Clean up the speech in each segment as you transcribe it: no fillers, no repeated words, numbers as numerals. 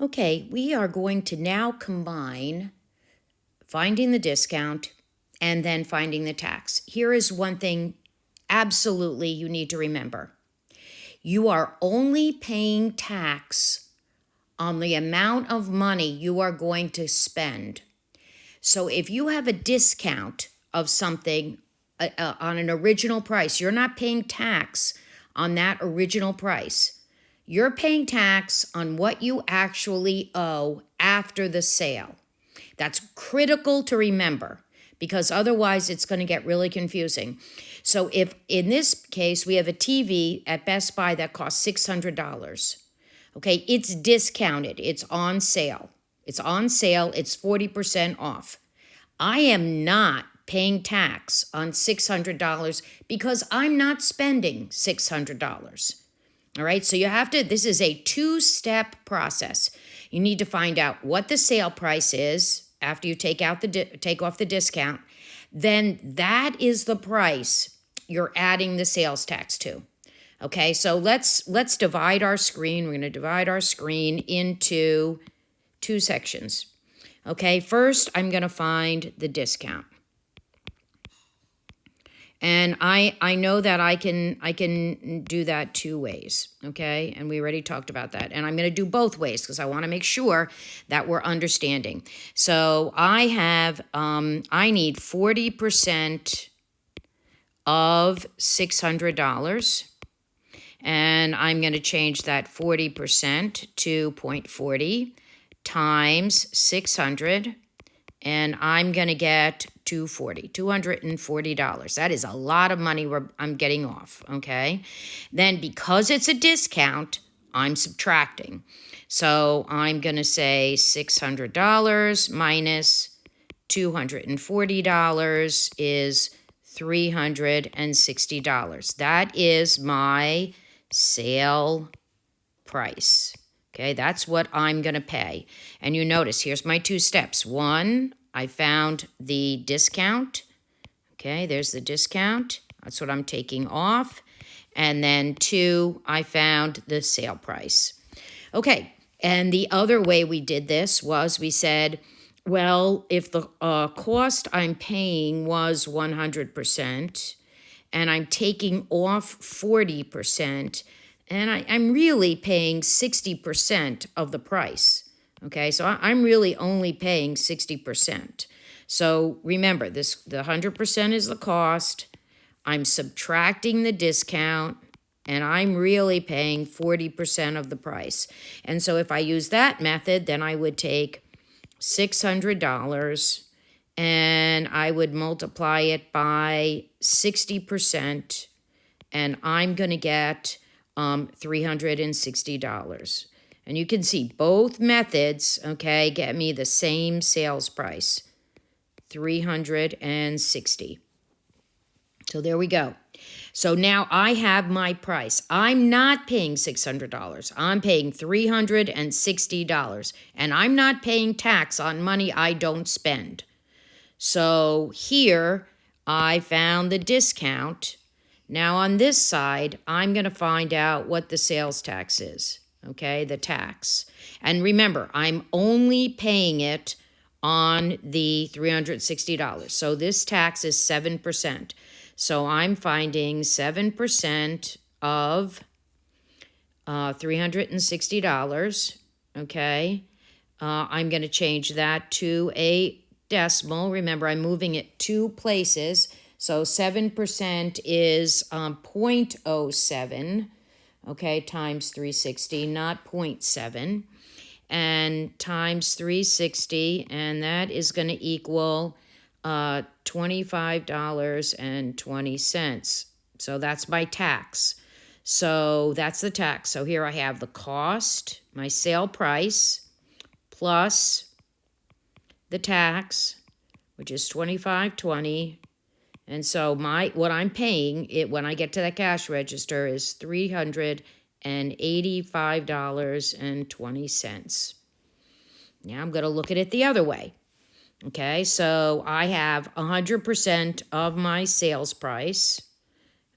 Okay, we are going to now combine finding the discount and then finding the tax. Here is one thing absolutely you need to remember. You are only paying tax on the amount of money you are going to spend. So if you have a discount of something on an original price, you're not paying tax on that original price. You're paying tax on what you actually owe after the sale. That's critical to remember because otherwise it's going to get really confusing. So if in this case we have a TV at Best Buy that costs $600, okay, it's discounted, it's on sale. It's on sale, it's 40% off. I am not paying tax on $600 because I'm not spending $600. All right, so you have to, this is a two-step process. You need to find out what the sale price is after you take off the discount. Then that is the price you're adding the sales tax to. Okay, so let's divide our screen. We're going to divide our screen into two sections. Okay, first I'm going to find the discount. And I know that I can do that two ways, okay? And we already talked about that. And I'm going to do both ways because I want to make sure that we're understanding. So I need 40% of $600. And I'm going to change that 40% to 0.40 times 600. And I'm going to get $240. That is a lot of money I'm getting off, okay? Then because it's a discount, I'm subtracting. So I'm going to say $600 minus $240 is $360. That is my sale price. Okay, that's what I'm going to pay. And you notice, here's my two steps. One, I found the discount. Okay, there's the discount. That's what I'm taking off. And then two, I found the sale price. Okay, and the other way we did this was we said, well, if the cost I'm paying was 100% and I'm taking off 40%, and I'm really paying 60% of the price, okay? So I'm really only paying 60%. So remember, the 100% is the cost. I'm subtracting the discount, and I'm really paying 40% of the price. And so if I use that method, then I would take $600 and I would multiply it by 60%, and I'm going to get $360. And you can see both methods, okay, get me the same sales price, $360. So there we go. So now I have my price. I'm not paying $600. I'm paying $360. And I'm not paying tax on money I don't spend. So here I found the discount. Now on this side, I'm going to find out what the sales tax is, okay, the tax. And remember, I'm only paying it on the $360. So this tax is 7%. So I'm finding 7% of $360, okay. I'm going to change that to a decimal. Remember, I'm moving it two places. So 7% is 0.07, okay, times 360, not 0.7, and times 360, and that is going to equal $25.20. So that's my tax. So that's the tax. So here I have the cost, my sale price, plus the tax, which is $25.20. And so what I'm paying when I get to that cash register is $385.20. Now I'm going to look at it the other way. Okay, so I have 100% of my sales price.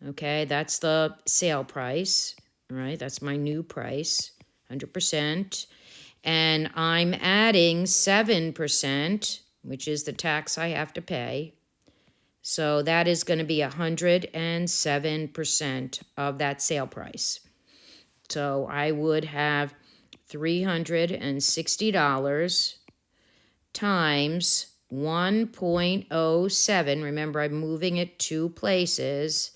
Okay, that's the sale price, right? That's my new price, 100%. and I'm adding 7%, which is the tax I have to pay. So that is going to be 107% of that sale price. So I would have $360 times 1.07. Remember, I'm moving it 2 places.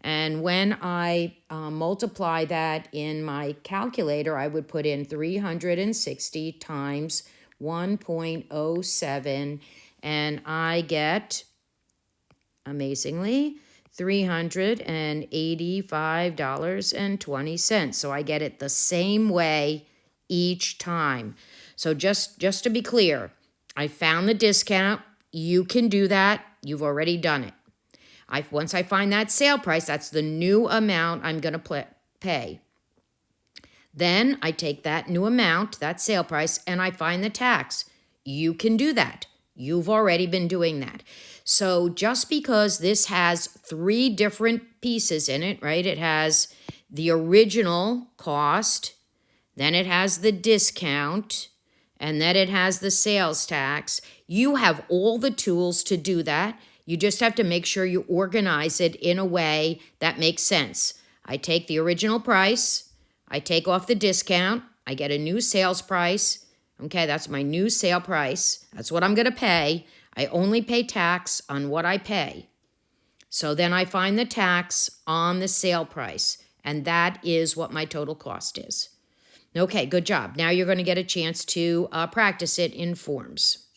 And when I multiply that in my calculator, I would put in 360 times 1.07, and I get, amazingly, $385.20. So I get it the same way each time. So just to be clear, I found the discount. You can do that. You've already done it. Once I find that sale price, that's the new amount I'm going to pay. Then I take that new amount, that sale price, and I find the tax. You can do that. You've already been doing that. So just because this has 3 different pieces in it, right? It has the original cost, then it has the discount, and then it has the sales tax. You have all the tools to do that. You just have to make sure you organize it in a way that makes sense. I take the original price, I take off the discount, I get a new sales price. Okay, that's my new sale price. That's what I'm going to pay. I only pay tax on what I pay. So then I find the tax on the sale price, and that is what my total cost is. Okay, good job. Now you're going to get a chance to practice it in forms.